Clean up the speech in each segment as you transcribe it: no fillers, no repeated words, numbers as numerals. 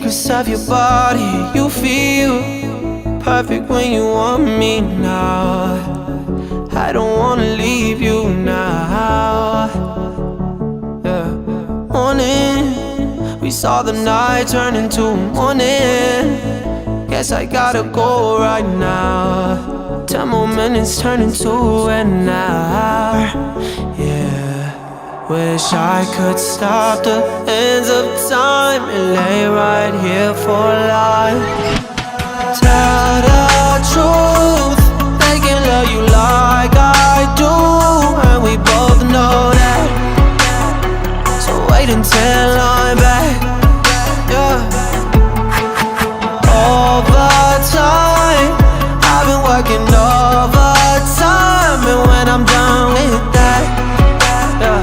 secrets of your body. You feel perfect when you want me now. I don't wanna leave you now. Yeah. Morning, we saw the night turn into morning. Guess I gotta go right now. 10 more minutes turn into an hour. Yeah. Wish I could stop the hands of time and lay right here for life. Tell the truth, they can love you like I do, and we both know that. So wait until I'm back. Yeah. Overtime, I've been working overtime, and when I'm done with that, yeah,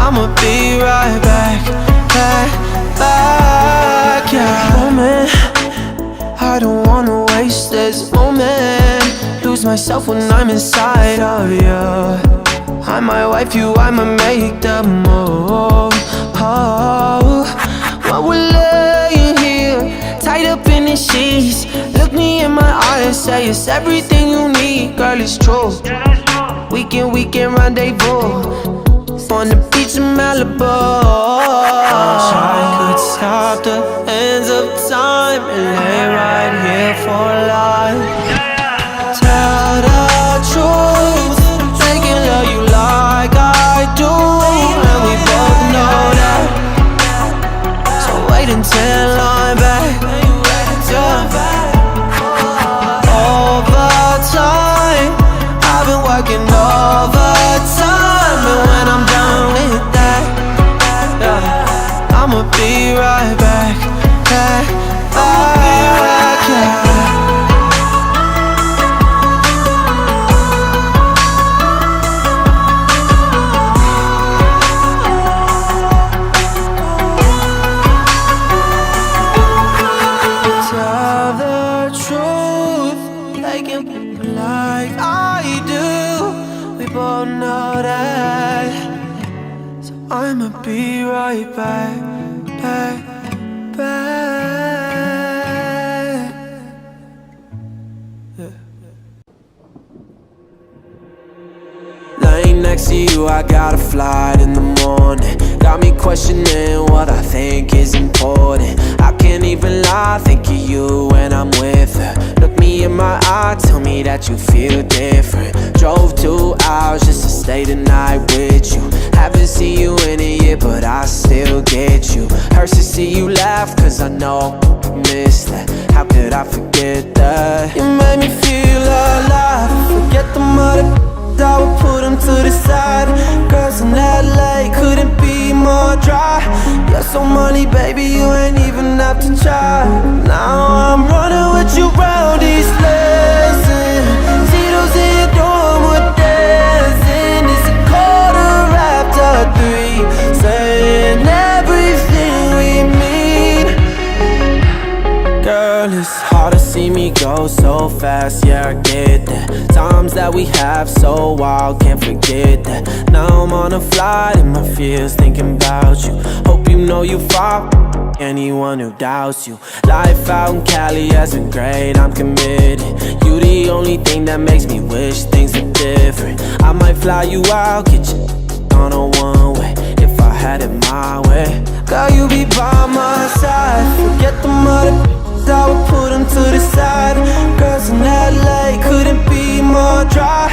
I'ma be right back, yeah. Moment, I don't wanna waste this moment. Lose myself when I'm inside of you. I might wife you, I might make the move. Oh, while we're laying here, tied up in the sheets, look me in my eyes, say it's everything you need. Girl, it's true. Weekend rendezvous on the beach in Malibu. Wish I could stop the hands of time and lay right here for life. Tell the truth, they can love you like I do, and we both know that. So wait until I'm back. Yeah. Overtime, I've been working overtime, and when I'm done with that, yeah, I'ma be right back, yeah. Tell the truth, like it like I do. We both know that. So I'ma be right back. Yeah. Laying next to you, I got a flight in the morning. Got me questioning what I think is important. I can't even lie, think of you when I'm with her. Look me in my eye, tell me that you feel different. Drove 2 hours just to stay the night with you. Haven't seen you in a year, but I still get you. Hurts to see you laugh, cause I know I miss that. How could I forget that? You made me feel alive. Forget the mother, I would put them to the side. Girls in LA couldn't be more dry. You're so money, baby, you ain't even have to try. Now I'm running with you round these lessons. See those in your dorm, we're dancing. It's a 3:15, saying everything we mean. Girl, it's hard to see me go so fast, yeah, I get that. Times that we have so wild, can't forget that. Now I'm on a flight in my fears, thinking about you. Hope you know you far anyone who doubts you. Life out in Cali has been great, I'm committed. You the only thing that makes me wish things were different. I might fly you out, get you on a one-way if I had it my way. Girl, you be by my side. Forget the mother, I would put them to the side. Girls in LA couldn't be more dry.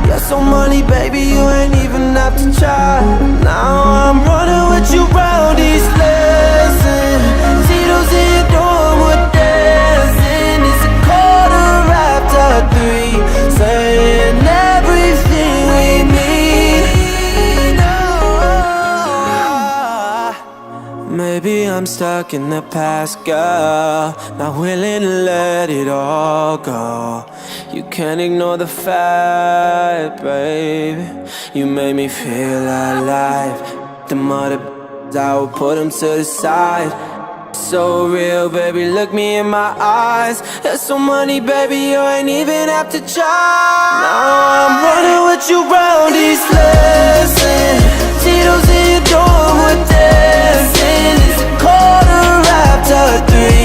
You're so money, baby, you ain't even have to try. Now I'm running with you round these lessons. See those in your dorm, we're dancing. It's a 3:15, saying everything we mean. Maybe I'm stuck in the past, girl, not willing to let it all go. You can't ignore the fact, baby, you made me feel alive. The mother, I would put them to the side. So real, baby, look me in my eyes. There's so money, baby, you ain't even have to try. Now I'm running with you round these lessons. Tito's in your dorm, we're dancing. It's a 3:15.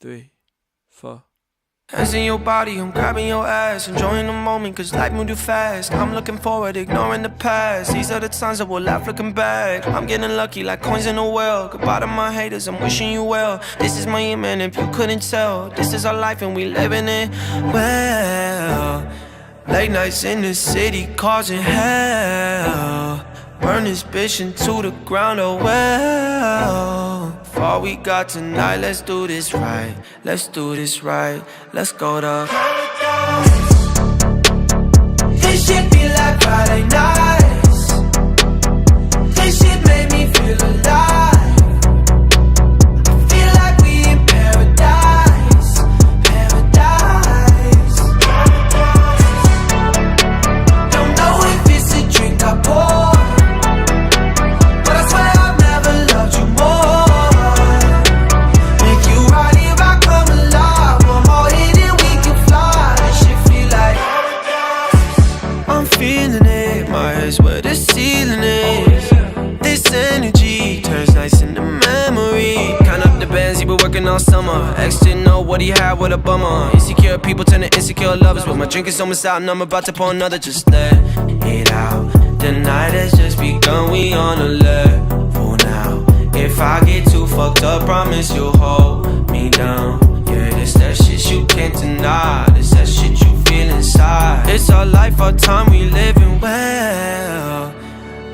3, 4. Hands in your body, I'm grabbing your ass, enjoying the moment cause life moved too fast. I'm looking forward, ignoring the past. These are the times that we'll laugh looking back. I'm getting lucky like coins in a well. Goodbye to my haters, I'm wishing you well. This is my year, man, if you couldn't tell. This is our life and we living it well. Late nights in the city causing hell. Burn this bitch into the ground, oh well. For all we got tonight, let's do this right. Let's do this right. Let's go to paradise. This shit feel like Friday nights. This shit made me feel alive. I feel like we in paradise. Paradise. Don't know if it's a drink I pour. Where the ceiling is. This energy turns nights into memory. Count up the bands he been working all summer. Ex didn't know what he had, what a bummer. Insecure people turn to insecure lovers. But my drink is almost out and I'm about to pour another. Just let it out. The night has just begun, we on a level now. If I get too fucked up, promise you'll hold me down. Yeah, this that shit you can't deny. This that shit you feel inside. It's our life, our time, we living well.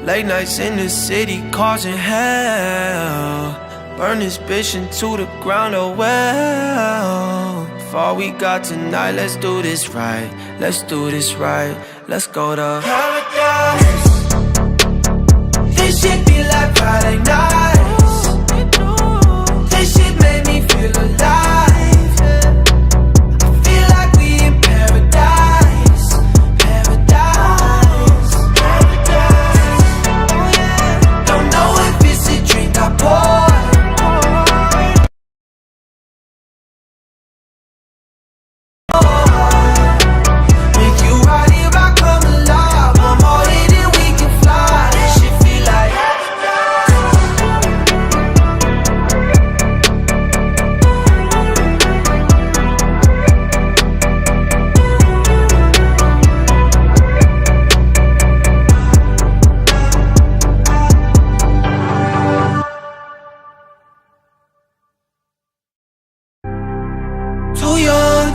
Late nights in the city causing hell. Burn this bitch into the ground, oh well. For all we got tonight, let's do this right. Let's do this right. Let's go to paradise. This shit feel like Friday nights. This shit made me feel alive.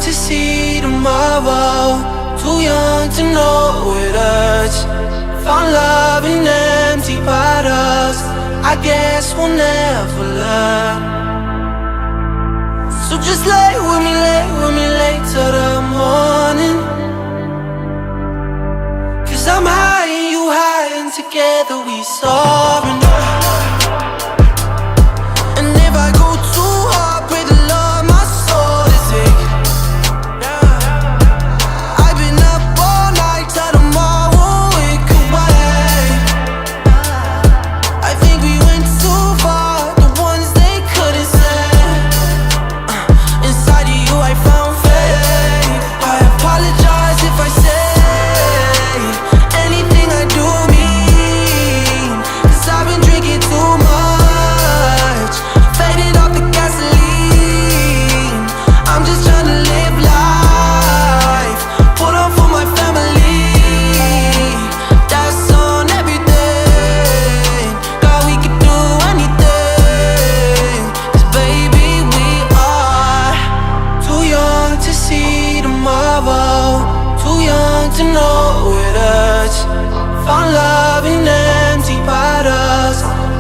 To see tomorrow, too young to know it hurts. Found love in empty bottles. I guess we'll never learn. So just lay with me late till the morning. Cause I'm high and you high and together we soaring. And if I go too hard, pray the Lord my soul to take.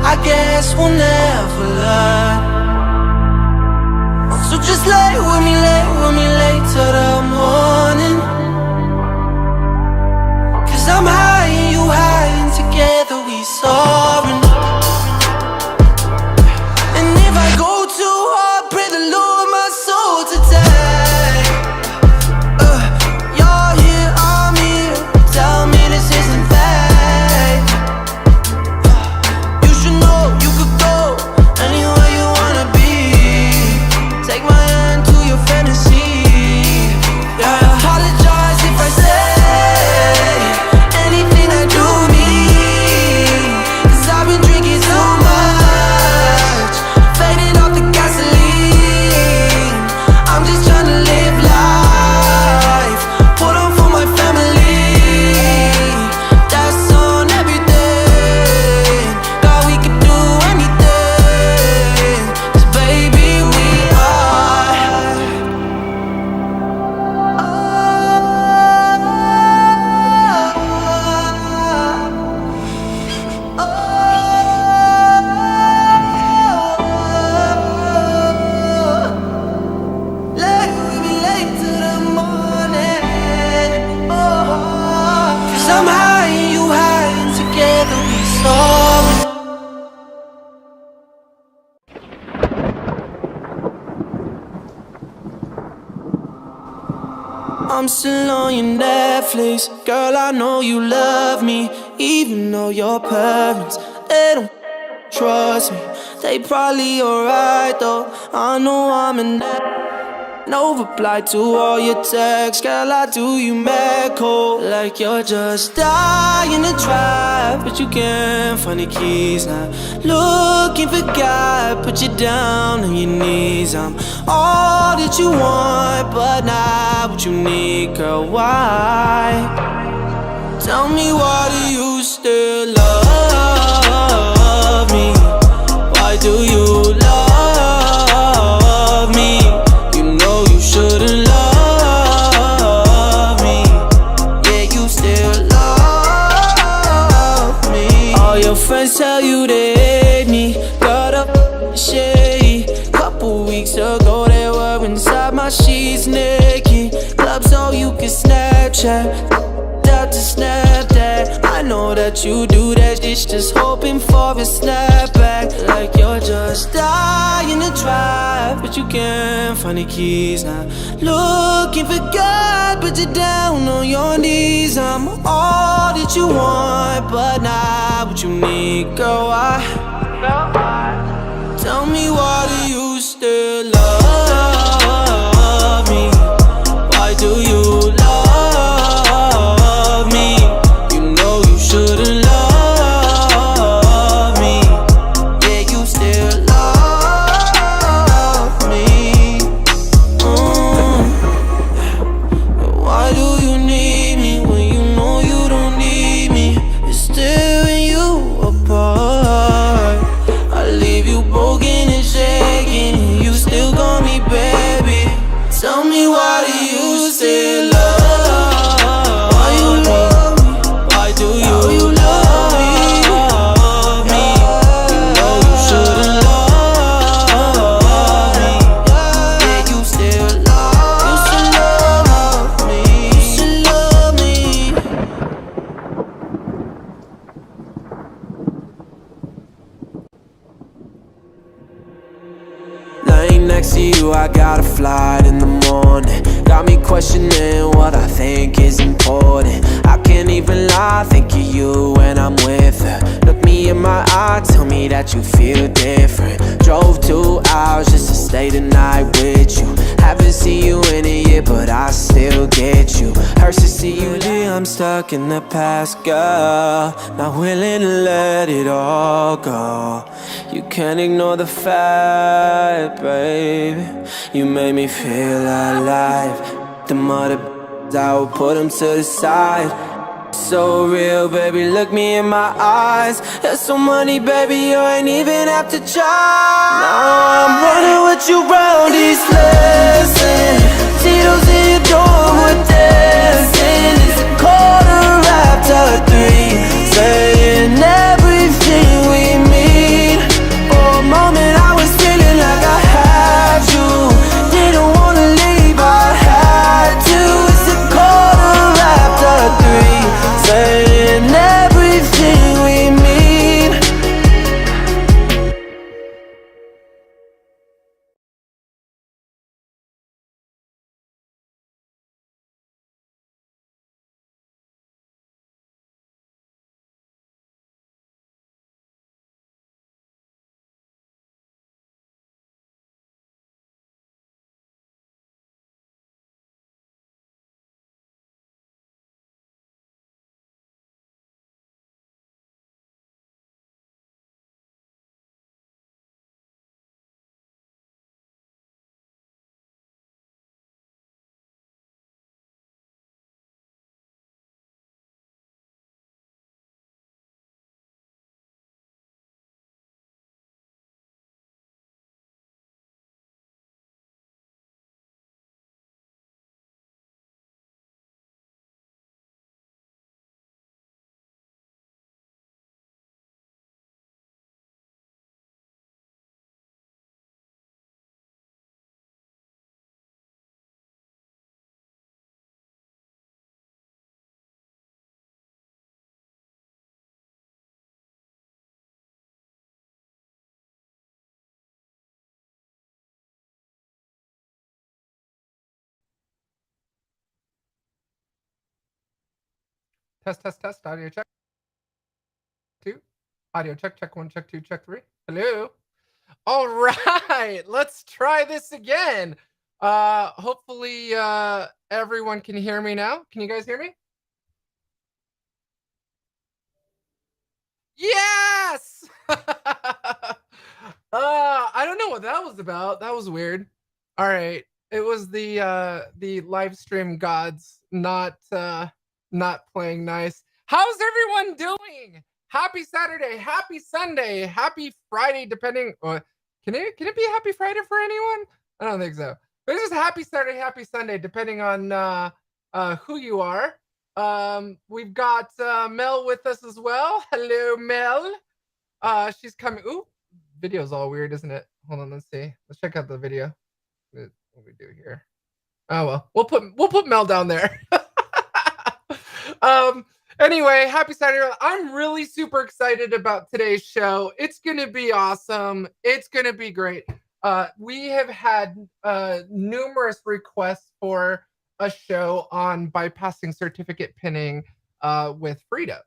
I guess we'll never learn. So just lay with me late till the morning. Cause I'm high and you high and together we soaring. And if I go too hard, pray the Lord my soul to take. You're here, I'm here. Tell me this isn't fake. You should know you could go anywhere you wanna sorry. I'm still on your Netflix. Girl, I know you love me, even though your parents, they don't trust me. They probably alright though. I know I'm in that. No reply to all your texts. Girl, I do you mad cold, like you're just dying to try, but you can't find the keys now. Looking for God, put you down on your knees. I'm all that you want, but not what you need. Girl, why? Tell me, why do you still love me? Why do you love me? You know you shouldn't love me. Yeah, you still love me. All your friends tell you they hate me. Got up shady. Couple weeks ago they were inside my sheets naked. Club so you can Snapchat. To snap that. I know that you do that shit, just hoping for a snapback. Like you're just dying to try, but you can't find the keys now. Looking for God, but you're down on your knees. I'm all that you want, but not what you need. Girl, why? Tell me, why do you still love me? Why do you love me? You know you shouldn't love me. Yeah, you still love me. Why do you need me when you know you don't need me? It's tearing you apart. I leave you broken and shaking, and you still call me baby. Tell me, why do you still love? Laying next to you, I got a flight in the morning. Got me questioning what I think is important. I can't even lie, think of you when I'm with her. Look me in my eye, tell me that you feel different. Drove 2 hours just to stay the night with you. Haven't seen you in a year, but I still get you. Hurts to see you leave, I'm stuck in the past, girl. Not willing to let it all go. You can't ignore the fact, baby, you made me feel alive. The mother I would put them to the side. So real, baby, look me in my eyes. There's so money, baby, you ain't even have to try. Now I'm running with you round these lessons. Tito's in your dorm, we're dancing. It's a quarter after 3, saying everything we mean. For a moment I was feeling like I had you. Didn't wanna leave, I had to. It's a quarter after 3, saying everything we mean. Test, test, test. Audio check. Two. Audio check. Check one. Check two. Check three. Hello. All right. Let's try this again. Hopefully, everyone can hear me now. Can you guys hear me? Yes. I don't know what that was about. That was weird. All right. It was the live stream gods not playing nice. How's everyone doing? Happy Saturday, happy Sunday, happy Friday, depending can it be a happy Friday for anyone? I don't think so. But it's just happy Saturday, happy Sunday, depending on who you are. We've got Mel with us as well. Hello, Mel. She's coming. Ooh, video's all weird, isn't it? Hold on, let's see. Let's check out the video. What we do here? Oh well, we'll put Mel down there. Anyway, happy Saturday. I'm really super excited about today's show. It's gonna be awesome. It's gonna be great. We have had numerous requests for a show on bypassing certificate pinning with Frida.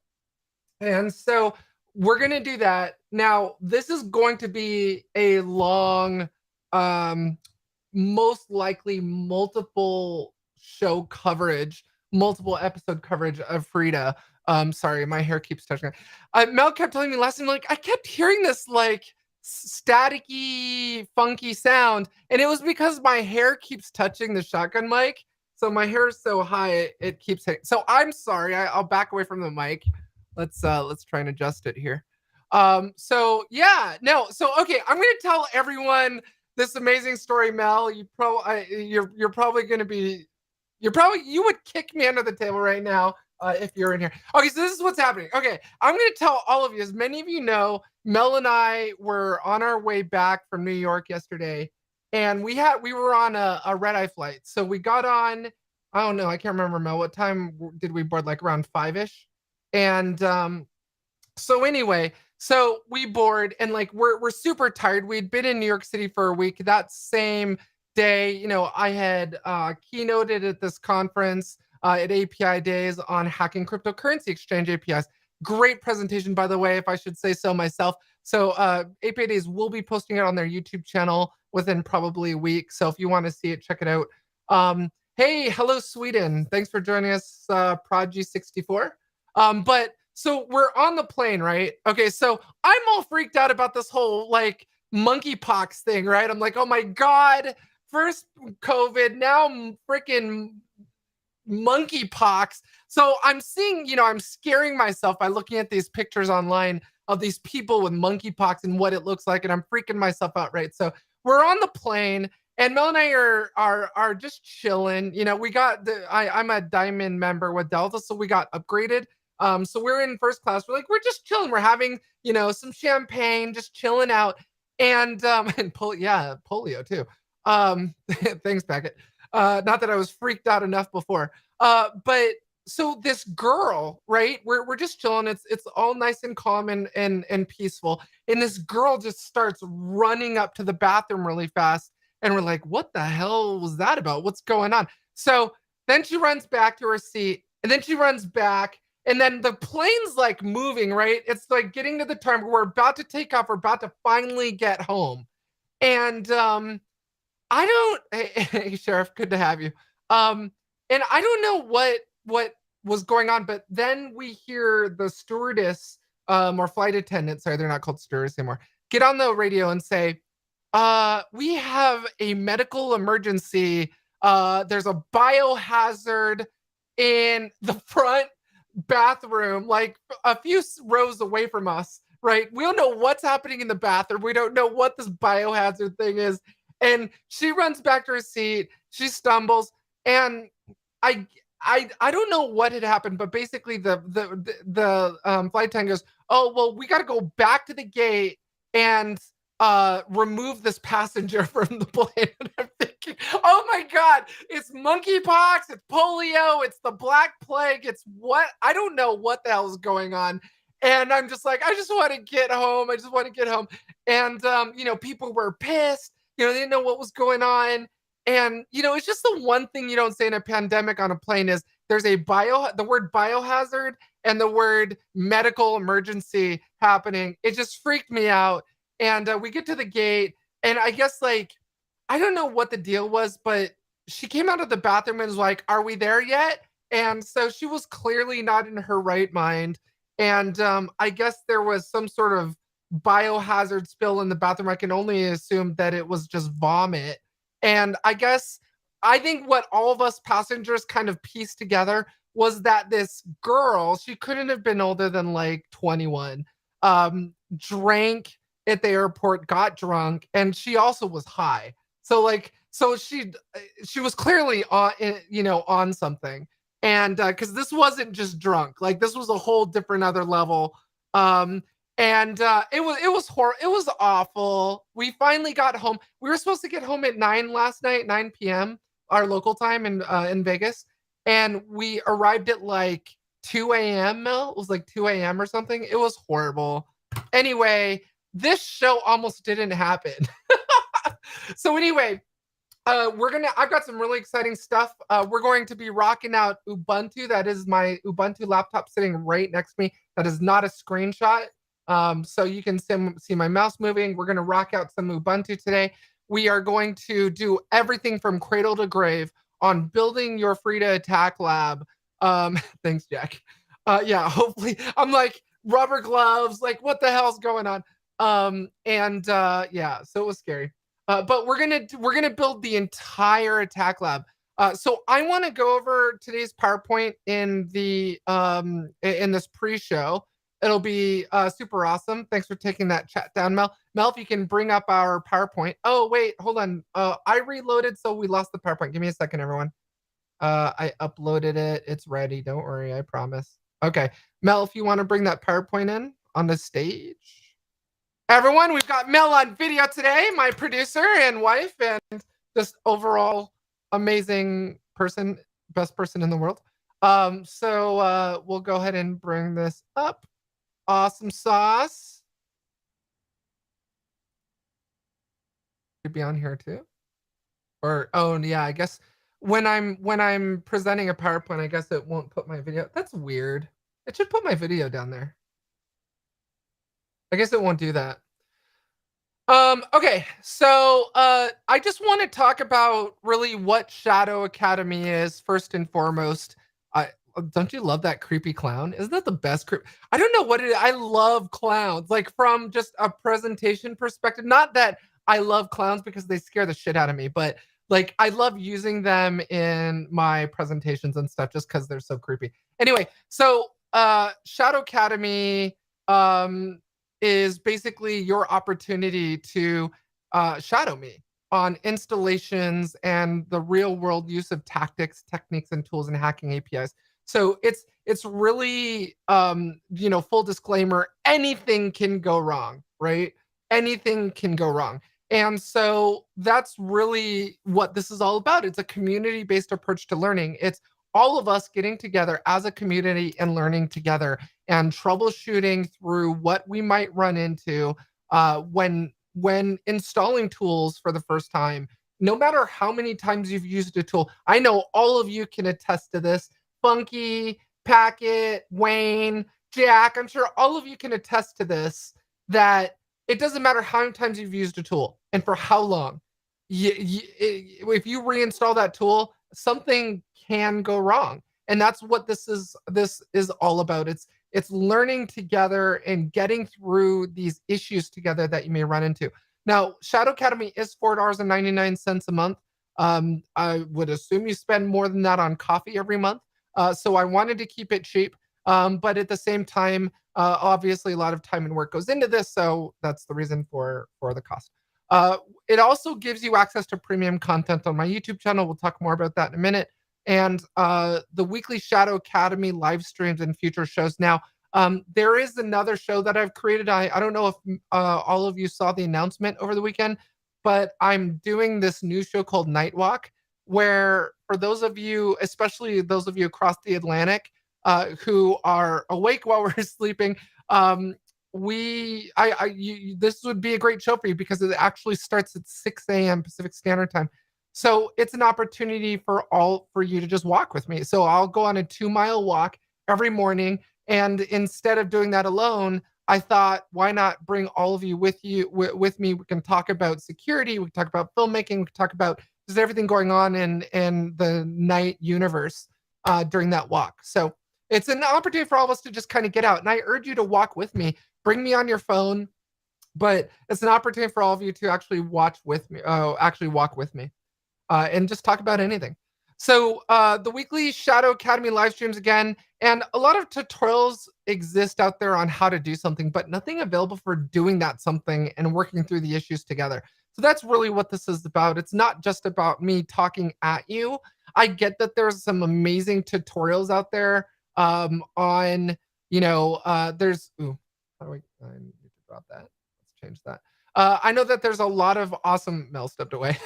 And so we're going to do that. Now, this is going to be a long, most likely multiple show coverage, multiple episode coverage of Frida. Sorry, my hair keeps touching it. Mel kept telling me last time, like, I kept hearing this like staticky, funky sound. And it was because my hair keeps touching the shotgun mic. So my hair is so high, it keeps hitting. So I'm sorry, I'll back away from the mic. Let's try and adjust it here. So yeah, no, so okay, I'm gonna tell everyone this amazing story, Mel. You're probably gonna be, you would kick me under the table right now if you're in here. Okay, so this is what's happening. Okay, I'm gonna tell all of you, as many of you know, Mel and I were on our way back from New York yesterday, and we were on a red-eye flight. So we got on, I don't know, I can't remember, Mel, what time did we board? Like around 5-ish. And so anyway, so we board and like we're super tired. We'd been in New York City for a week. That same day, you know, I had keynoted at this conference at API Days on hacking cryptocurrency exchange APIs. Great presentation, by the way, if I should say so myself. So API Days will be posting it on their YouTube channel within probably a week. So if you want to see it, check it out. Hey, hello, Sweden. Thanks for joining us, Prod-G64. But so we're on the plane, right? Okay, so I'm all freaked out about this whole like monkeypox thing, right? I'm like, oh my God, first COVID, now freaking monkeypox. So I'm seeing, you know, I'm scaring myself by looking at these pictures online of these people with monkeypox and what it looks like, and I'm freaking myself out, right? So we're on the plane. And Mel and I are just chilling. You know, we got I'm a diamond member with Delta, so we got upgraded. So we're in first class. We're just chilling. We're having, you know, some champagne, just chilling out. And polio too. Thanks, Beckett. Not that I was freaked out enough before. But so this girl, right? We're just chilling. It's all nice and calm and peaceful. And this girl just starts running up to the bathroom really fast. And we're like, what the hell was that about? What's going on? So then she runs back to her seat, and then she runs back, and then the plane's like moving, right? It's like getting to the time we're about to take off. We're about to finally get home. And hey, Sheriff, good to have you. And I don't know what was going on, but then we hear the stewardess or flight attendant, sorry, they're not called stewardess anymore, get on the radio and say, we have a medical emergency. There's a biohazard in the front bathroom, like a few rows away from us, right? We don't know what's happening in the bathroom. We don't know what this biohazard thing is. And she runs back to her seat. She stumbles, and I don't know what had happened, but basically the flight attendant goes, "Oh well, we got to go back to the gate and remove this passenger from the plane." And I'm thinking, oh my God, it's monkeypox, it's polio, it's the Black Plague, it's what, I don't know what the hell is going on. And I'm just like, I just want to get home. I just want to get home. And you know, people were pissed, you know, they didn't know what was going on. And you know, it's just the one thing you don't say in a pandemic on a plane is there's the word biohazard, and the word medical emergency happening. It just freaked me out. And we get to the gate, and I guess like I don't know what the deal was, but she came out of the bathroom and was like, "Are we there yet?" And so she was clearly not in her right mind. And I guess there was some sort of biohazard spill in the bathroom. I can only assume that it was just vomit. And I think what all of us passengers kind of pieced together was that this girl, she couldn't have been older than like 21, drank at the airport, got drunk, and she also was high. So like, so she was clearly on, on something, and because this wasn't just drunk, like this was a whole different other level. Um, and it was awful. We finally got home. We were supposed to get home at 9 last night, 9 p.m. our local time in Vegas, and we arrived at like 2 a.m. Mel, it was like 2 a.m. or something. It was horrible. Anyway, this show almost didn't happen. So anyway, I've got some really exciting stuff. We're going to be rocking out Ubuntu. That is my Ubuntu laptop sitting right next to me. That is not a screenshot. So you can see my mouse moving. We're going to rock out some Ubuntu today. We are going to do everything from cradle to grave on building your Frida attack lab. Thanks, Jack. Yeah, hopefully I'm like rubber gloves, like what the hell's going on? Yeah, so it was scary. But we're gonna build the entire attack lab. So I want to go over today's PowerPoint in the in this pre-show. It'll be super awesome. Thanks for taking that chat down, Mel. Mel, if you can bring up our PowerPoint. Oh wait, hold on. I reloaded, so we lost the PowerPoint. Give me a second, everyone. I uploaded it. It's ready. Don't worry. I promise. Okay, Mel, if you want to bring that PowerPoint in on the stage. Everyone, we've got Mel on video today, my producer and wife, and just overall amazing person, best person in the world. So we'll go ahead and bring this up. Awesome sauce. Could be on here too. Or oh yeah, I guess when I'm presenting a PowerPoint, I guess it won't put my video. That's weird. It should put my video down there. I guess it won't do that. Okay, so I just want to talk about really what Shadow Academy is first and foremost. I don't you love that creepy clown? Isn't that the best I don't know what it is. I love clowns, like from just a presentation perspective. Not that I love clowns because they scare the shit out of me, but like I love using them in my presentations and stuff just because they're so creepy. Anyway, so Shadow Academy is basically your opportunity to shadow me on installations and the real world use of tactics, techniques, and tools and hacking APIs. So it's really full disclaimer, anything can go wrong, right? Anything can go wrong. And so that's really what this is all about. It's a community-based approach to learning. It's all of us getting together as a community and learning together and troubleshooting through what we might run into when installing tools for the first time. No matter how many times you've used a tool, I know all of you can attest to this. Funky, Packet, Wayne, Jack, I'm sure all of you can attest to this, that it doesn't matter how many times you've used a tool and for how long. If you reinstall that tool, something can go wrong. And that's what this is all about. It's learning together and getting through these issues together that you may run into. Now, Shadow Academy is $4.99 a month. I would assume you spend more than that on coffee every month. So I wanted to keep it cheap. But at the same time, obviously a lot of time and work goes into this. So that's the reason for the cost. It also gives you access to premium content on my YouTube channel. We'll talk more about that in a minute. And the weekly Shadow Academy live streams and future shows. Now, there is another show that I've created. I don't know if all of you saw the announcement over the weekend, but I'm doing this new show called Night Walk, where for those of you, especially those of you across the Atlantic who are awake while we're sleeping, this would be a great show for you because it actually starts at 6 a.m. Pacific Standard Time. So it's an opportunity for you to just walk with me. So I'll go on a 2-mile walk every morning And instead of doing that alone, I thought, why not bring all of you with me? We can talk about security, we can talk about filmmaking, we can talk about just everything going on in the night universe during that walk. So it's an opportunity for all of us to just kind of get out. And I urge you to walk with me. Bring me on your phone, but it's an opportunity for all of you to actually watch with me. Actually walk with me and just talk about anything. So the weekly Shadow Academy live streams again, and a lot of tutorials exist out there on how to do something, but nothing available for doing that something and working through the issues together. So that's really what this is about. It's not just about me talking at you. I get that there's some amazing tutorials out there on, there's, how do I need to drop that. Let's change that. I know that there's a lot of awesome Mel stepped away.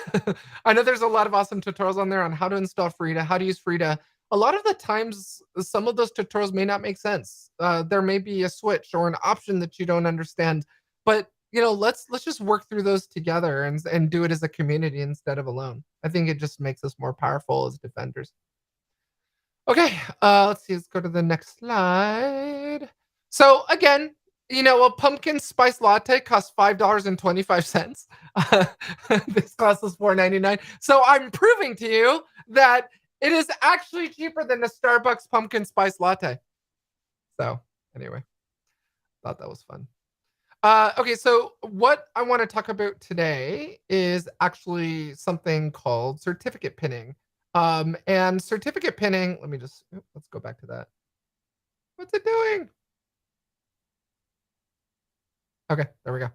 I know there's a lot of awesome tutorials on there on how to install Frida, how to use Frida. A lot of the times, some of those tutorials may not make sense. There may be a switch or an option that you don't understand, but let's just work through those together and do it as a community instead of alone. I think it just makes us more powerful as defenders. Okay, let's see. Let's go to the next slide. So again, a pumpkin spice latte costs $5.25. This costs us $4.99. So I'm proving to you that it is actually cheaper than a Starbucks pumpkin spice latte. So anyway, thought that was fun. Okay, so what I want to talk about today is actually something called certificate pinning. And certificate pinning, let's go back to that. What's it doing? Okay, there we go.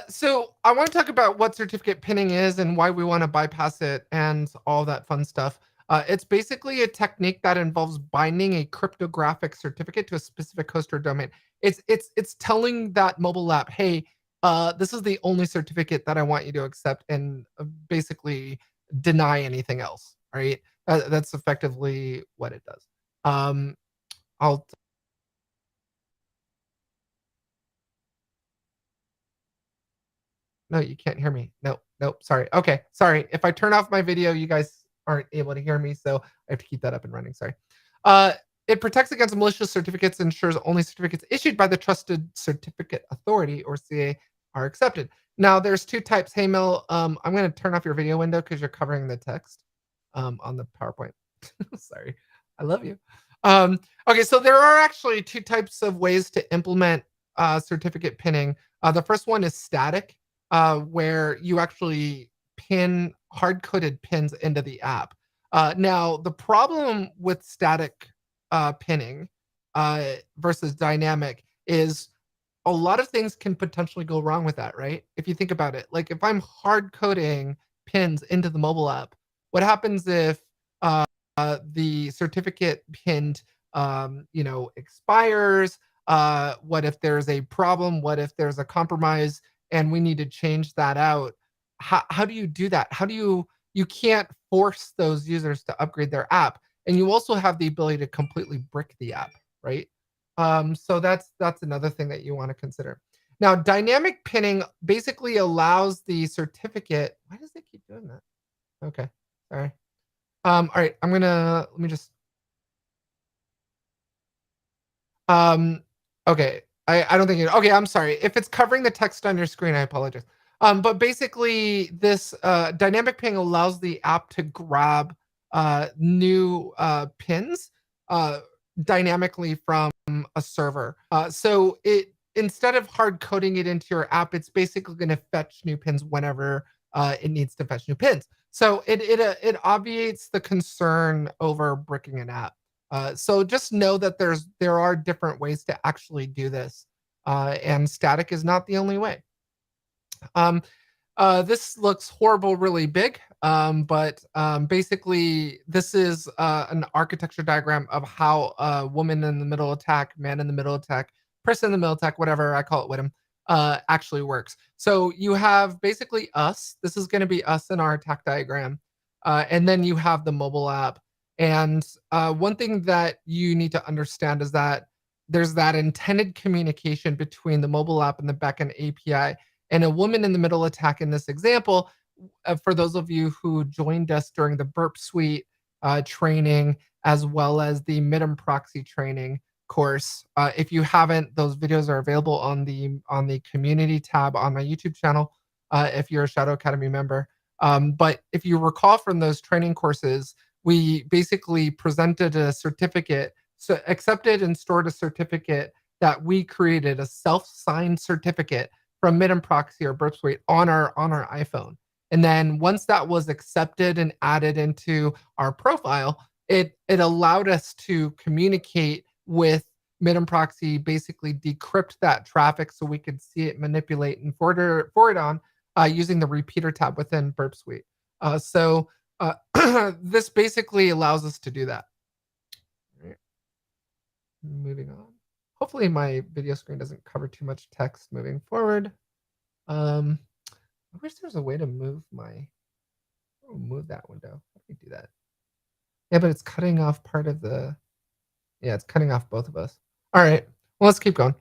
So I want to talk about what certificate pinning is and why we want to bypass it and all that fun stuff. It's basically a technique that involves binding a cryptographic certificate to a specific host or domain. It's telling that mobile app, hey, this is the only certificate that I want you to accept, and basically deny anything else. Right? That's effectively what it does. I'll No, you can't hear me. Nope. Sorry. Okay, sorry. If I turn off my video, you guys aren't able to hear me, so I have to keep that up and running. Sorry. It protects against malicious certificates, ensures only certificates issued by the Trusted Certificate Authority or CA are accepted. Now, there's two types. Hey, Mel, I'm going to turn off your video window because you're covering the text on the PowerPoint. Sorry. I love you. Okay, so there are actually two types of ways to implement certificate pinning. The first one is static, where you actually pin hard-coded pins into the app. Now, the problem with static pinning versus dynamic is a lot of things can potentially go wrong with that, right? If you think about it, like if I'm hard coding pins into the mobile app, what happens if the certificate pinned, expires? What if there's a problem? What if there's a compromise and we need to change that out? How do you do that? You can't force those users to upgrade their app, and you also have the ability to completely brick the app, right? So that's another thing that you want to consider. Now, dynamic pinning basically allows the certificate. Why does it keep doing that? Okay, sorry. All right, let me just. Okay, I don't think okay, I'm sorry. If it's covering the text on your screen, I apologize. But basically, this dynamic ping allows the app to grab new pins dynamically from a server. So it instead of hard coding it into your app, it's basically going to fetch new pins whenever it needs to fetch new pins. So it obviates the concern over bricking an app. So just know that there are different ways to actually do this, and static is not the only way. This looks horrible, really big, but basically this is an architecture diagram of how a woman in the middle attack, man in the middle attack, person in the middle attack, whatever I call it with him, actually works. So you have basically us. This is going to be us in our attack diagram, and then you have the mobile app. And one thing that you need to understand is that there's that intended communication between the mobile app and the backend API. And a woman in the middle attack in this example, for those of you who joined us during the Burp Suite training, as well as the Minim proxy training, course. If you haven't, those videos are available on the community tab on my YouTube channel. If you're a Shadow Academy member, but if you recall from those training courses, we basically presented a certificate, so accepted and stored a certificate that we created, a self-signed certificate from Midden Proxy or Burp Suite on our iPhone. And then once that was accepted and added into our profile, it allowed us to communicate with Midden Proxy, basically decrypt that traffic so we could see it, manipulate, and forward on using the repeater tab within Burp Suite. So this basically allows us to do that. All right. Moving on. Hopefully my video screen doesn't cover too much text moving forward. I wish there's a way to move that window. How do we do that? Yeah, but it's cutting off part of the, yeah, it's cutting off both of us. All right, well, let's keep going.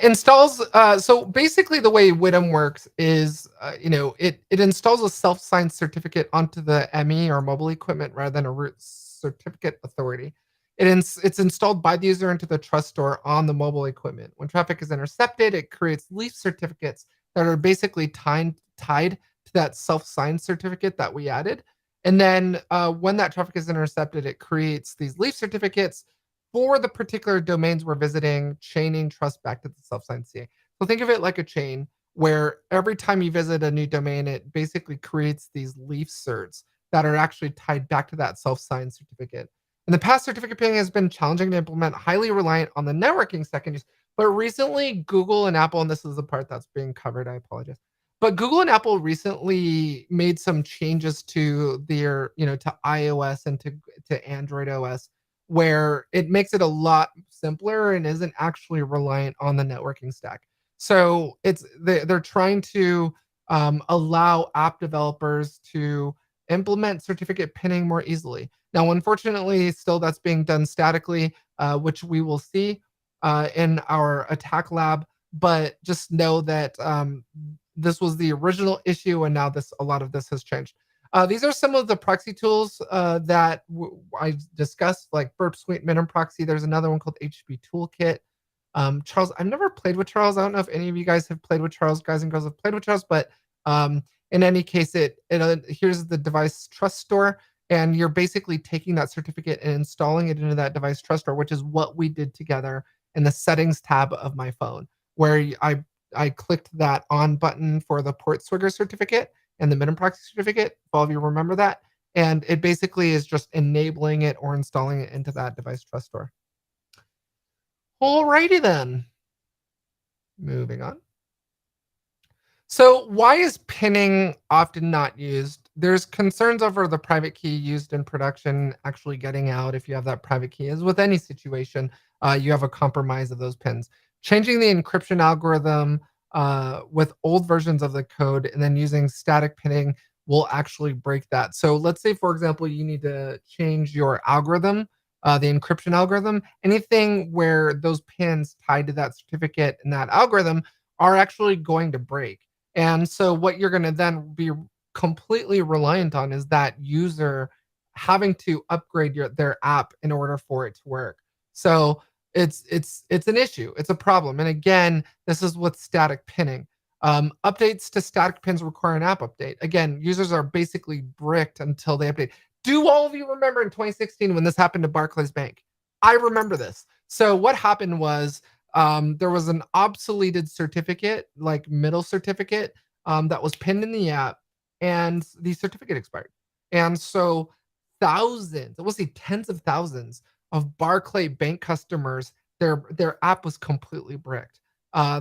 Installs, so basically the way Widom works is, it installs a self-signed certificate onto the ME or mobile equipment rather than a root certificate authority. It's installed by the user into the trust store on the mobile equipment. When traffic is intercepted, it creates leaf certificates that are basically tied to that self-signed certificate that we added. And then when that traffic is intercepted, it creates these leaf certificates for the particular domains we're visiting, chaining trust back to the self-signed CA. So think of it like a chain where every time you visit a new domain, it basically creates these leaf certs that are actually tied back to that self-signed certificate. In the past, certificate pinging has been challenging to implement, highly reliant on the networking second use. But recently, Google and Apple, and this is the part that's being covered, I apologize. But Google and Apple recently made some changes to their, to iOS and to Android OS, where it makes it a lot simpler and isn't actually reliant on the networking stack. So they're trying to allow app developers to implement certificate pinning more easily. Now, unfortunately, still that's being done statically, which we will see in our attack lab. But just know that this was the original issue, and now a lot of this has changed. These are some of the proxy tools that I discussed, like Burp Suite, Midden Proxy. There's another one called HB Toolkit. Charles, I've never played with Charles. I don't know if any of you guys have played with Charles, guys and girls have played with Charles, but in any case, here's the device trust store, and you're basically taking that certificate and installing it into that device trust store, which is what we did together in the settings tab of my phone, where I clicked that on button for the port swigger certificate and the Midden Proxy certificate, if all of you remember that. And it basically is just enabling it or installing it into that device trust store. Alrighty then. Moving on. So why is pinning often not used? There's concerns over the private key used in production actually getting out if you have that private key. As with any situation, you have a compromise of those pins. Changing the encryption algorithm with old versions of the code and then using static pinning will actually break that. So let's say, for example, you need to change your algorithm, the encryption algorithm. Anything where those pins tied to that certificate and that algorithm are actually going to break. And so what you're going to then be completely reliant on is that user having to upgrade their app in order for it to work. So it's an issue. It's a problem. And again, this is with static pinning. Updates to static pins require an app update. Again, users are basically bricked until they update. Do all of you remember in 2016 when this happened to Barclays Bank? I remember this. So what happened was there was an obsoleted certificate, like middle certificate, that was pinned in the app, and the certificate expired. And so thousands, I will say tens of thousands of Barclay Bank customers, their app was completely bricked.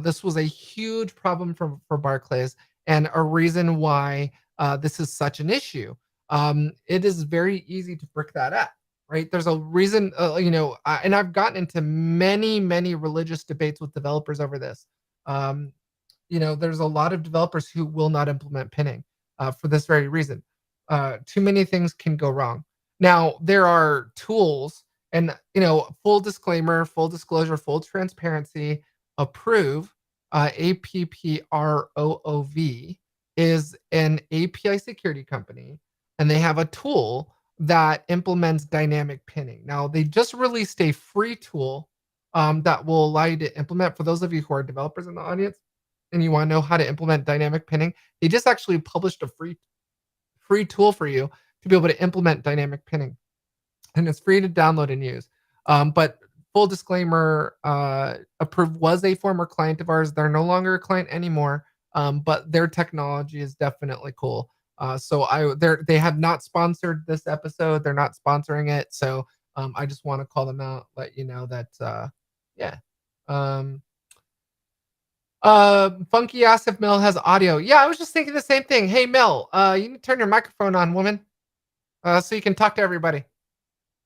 This was a huge problem for Barclays, and a reason why this is such an issue. It is very easy to brick that app. Right. There's a reason, and I've gotten into many religious debates with developers over this. There's a lot of developers who will not implement pinning for this very reason. Too many things can go wrong. Now, there are tools and, full disclaimer, full disclosure, full transparency, Approve, APPROOV is an API security company, and they have a tool that implements dynamic pinning. Now, they just released a free tool that will allow you to implement. For those of you who are developers in the audience and you want to know how to implement dynamic pinning, they just actually published a free tool for you to be able to implement dynamic pinning, and it's free to download and use. But full disclaimer, Approved was a former client of ours. They're no longer a client anymore, but their technology is definitely cool. They have not sponsored this episode. They're not sponsoring it. So I just want to call them out, let you know that yeah. Um, Funky asked if Mel has audio. Yeah, I was just thinking the same thing. Hey Mel, you need to turn your microphone on, woman, so you can talk to everybody.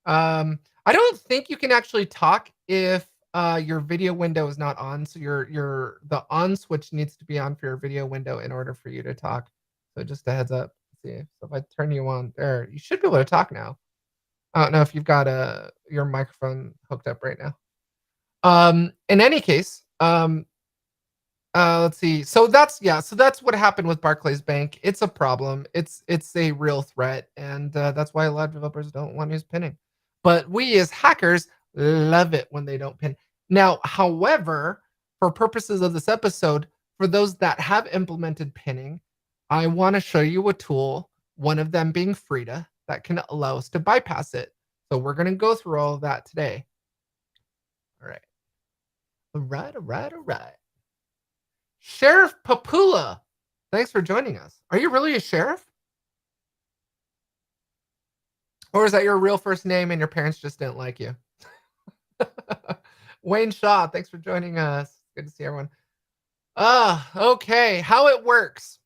I don't think you can actually talk if your video window is not on. So the on switch needs to be on for your video window in order for you to talk. So just a heads up. Let's see, so if I turn you on there, you should be able to talk now. I don't know if you've got your microphone hooked up right now. In any case, let's see. So that's what happened with Barclays Bank. It's a problem. It's a real threat, and that's why a lot of developers don't want to use pinning. But we as hackers love it when they don't pin. Now, however, for purposes of this episode, for those that have implemented pinning, I want to show you a tool, one of them being Frida, that can allow us to bypass it. So we're going to go through all of that today. All right. All right, all right, all right. Sheriff Papula, thanks for joining us. Are you really a sheriff? Or is that your real first name and your parents just didn't like you? Wayne Shaw, thanks for joining us. Good to see everyone. Okay, how it works.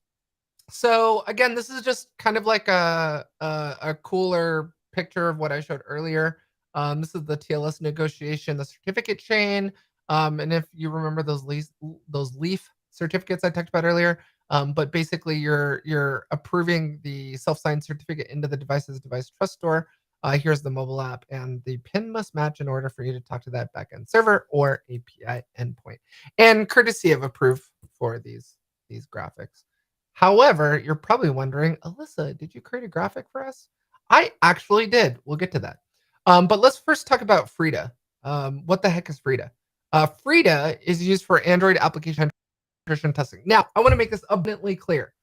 So again, this is just kind of like a cooler picture of what I showed earlier. This is the TLS negotiation, the certificate chain. And if you remember those leaf certificates I talked about earlier, but basically you're approving the self-signed certificate into the device's device trust store. Here's the mobile app, and the pin must match in order for you to talk to that backend server or API endpoint. And courtesy of Approve for these graphics. However, you're probably wondering, Alyssa, did you create a graphic for us? I actually did. We'll get to that. But let's first talk about Frida. What the heck is Frida? Frida is used for Android application penetration testing. Now, I want to make this abundantly clear.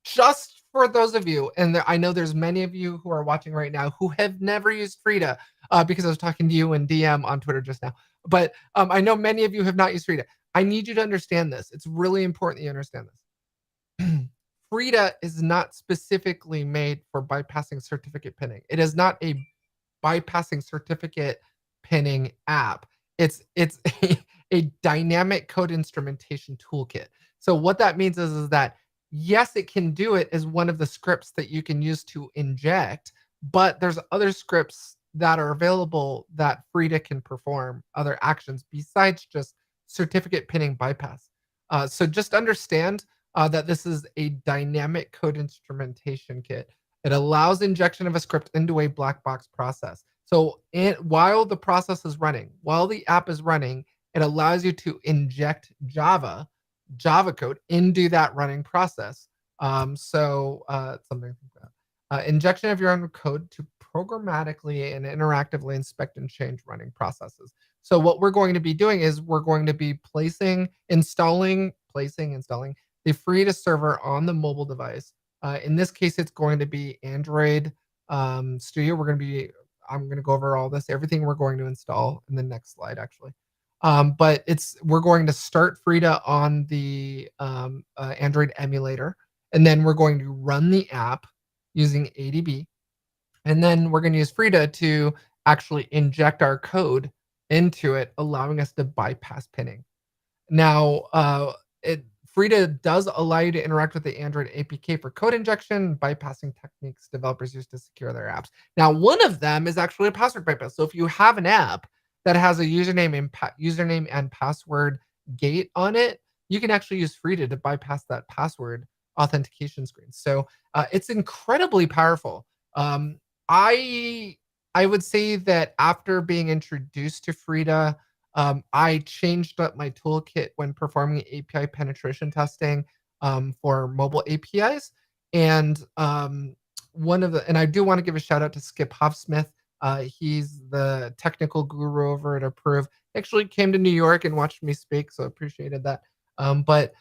Just for those of you, and I know there's many of you who are watching right now who have never used Frida, because I was talking to you in DM on Twitter just now. But I know many of you have not used Frida. I need you to understand this. It's really important that you understand this. Frida is not specifically made for bypassing certificate pinning. It is not a bypassing certificate pinning app. It's a dynamic code instrumentation toolkit. So what that means is that yes, it can do it as one of the scripts that you can use to inject, but there's other scripts that are available that Frida can perform other actions besides just certificate pinning bypass. So just understand that this is a dynamic code instrumentation kit. It allows injection of a script into a black box process. So while the process is running, while the app is running, it allows you to inject Java code into that running process. Something like that. Injection of your own code to programmatically and interactively inspect and change running processes. So what we're going to be doing is we're going to be installing the Frida server on the mobile device. In this case, it's going to be Android Studio. I'm going to go over all this, everything we're going to install in the next slide, actually. But we're going to start Frida on the Android emulator, and then we're going to run the app using ADB, and then we're going to use Frida to actually inject our code into it, allowing us to bypass pinning. Now, Frida does allow you to interact with the Android APK for code injection, bypassing techniques developers use to secure their apps. Now, one of them is actually a password bypass. So if you have an app that has a username and password gate on it, you can actually use Frida to bypass that password authentication screen. So it's incredibly powerful. I would say that after being introduced to Frida, I changed up my toolkit when performing API penetration testing for mobile APIs. And I do want to give a shout out to Skip Hofsmith. He's the technical guru over at Approve. Actually came to New York and watched me speak, so appreciated that. But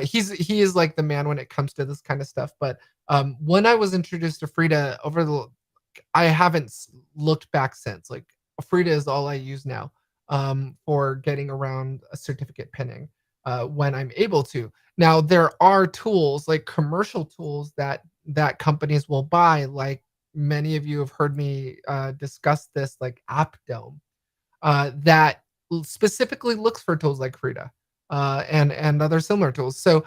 he is like the man when it comes to this kind of stuff. But when I was introduced to Frida I haven't looked back since. Like Frida is all I use now for getting around a certificate pinning when I'm able to. Now there are tools like commercial tools that companies will buy. Like many of you have heard me discuss this, like AppDome, that specifically looks for tools like Frida and other similar tools. So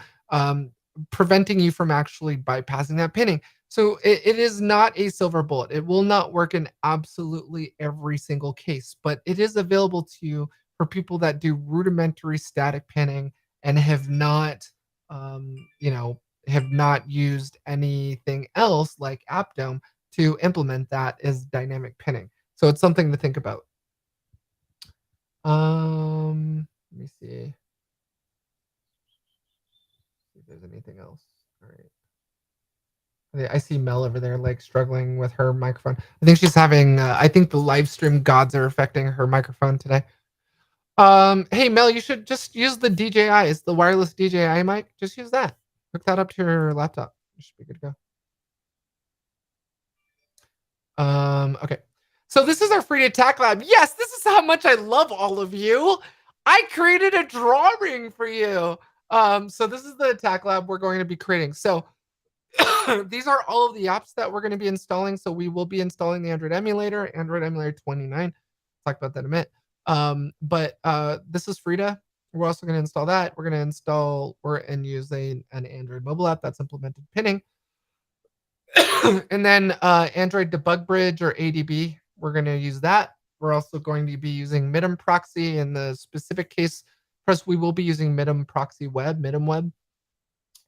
preventing you from actually bypassing that pinning. So it is not a silver bullet. It will not work in absolutely every single case, but it is available to you for people that do rudimentary static pinning and have not, have not used anything else like AppDome to implement that as dynamic pinning. So it's something to think about. Let me see if there's anything else. All right. I see Mel over there, like struggling with her microphone. I think she's having. I think the live stream gods are affecting her microphone today. Hey Mel, you should just use the DJI. It's the wireless DJI mic. Just use that. Hook that up to your laptop. You should be good to go. Okay. So this is our free attack lab. Yes, this is how much I love all of you. I created a drawing for you. So this is the attack lab we're going to be creating. So these are all of the apps that we're going to be installing. So we will be installing the Android emulator, Android emulator 29. Talk about that in a minute. But this is Frida. We're also going to install that. We're going to install and use an Android mobile app that's implemented pinning. And then Android Debug Bridge or ADB, we're going to use that. We're also going to be using Minim Proxy. In the specific case, first we will be using Minim Proxy Web, Minim Web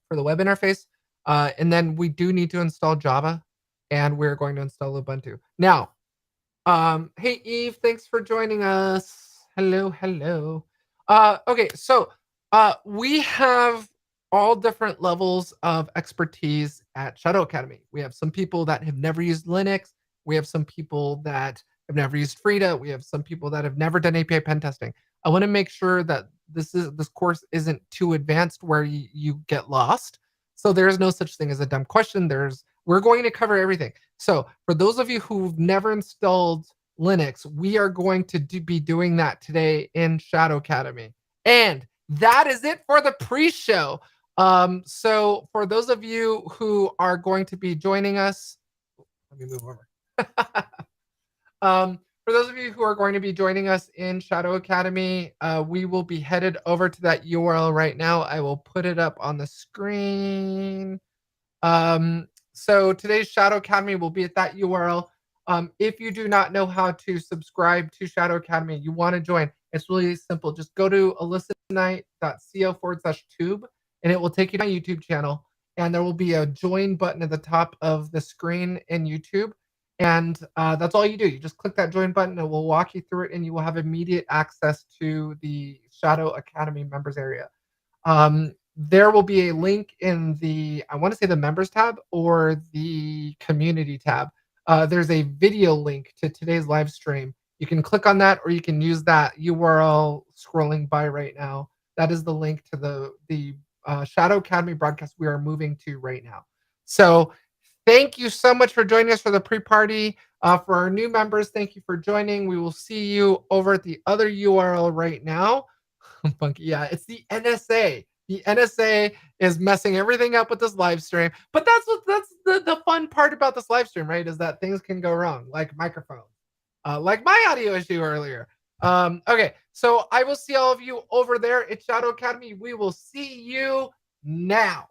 for the web interface. And then we do need to install Java, and we're going to install Ubuntu. Now, hey Eve, thanks for joining us. Hello, hello. Okay, so we have all different levels of expertise at Shadow Academy. We have some people that have never used Linux. We have some people that have never used Frida. We have some people that have never done API pen testing. I want to make sure that this course isn't too advanced where you get lost. So there is no such thing as a dumb question. We're going to cover everything. So for those of you who've never installed Linux, we are going to be doing that today in Shadow Academy. And that is it for the pre-show. So for those of you who are going to be joining us, let me move over. For those of you who are going to be joining us in Shadow Academy, we will be headed over to that URL right now. I will put it up on the screen. So today's Shadow Academy will be at that URL. If you do not know how to subscribe to Shadow Academy, you want to join, it's really simple. Just go to alysaknight.co/tube, and it will take you to my YouTube channel. And there will be a join button at the top of the screen in YouTube. And that's all you do. You just click that join button, and we'll walk you through it, and you will have immediate access to the Shadow Academy members area. There will be a link in the, I want to say the members tab or the community tab. There's a video link to today's live stream. You can click on that, or you can use that URL scrolling by right now. That is the link to the Shadow Academy broadcast we are moving to right now. So thank you so much for joining us for the pre-party. For our new members, thank you for joining. We will see you over at the other URL right now. Funky, yeah, it's the NSA. The NSA is messing everything up with this live stream. But that's the fun part about this live stream, right? Is that things can go wrong, like microphones, like my audio issue earlier. Okay, so I will see all of you over there at Shadow Academy. We will see you now.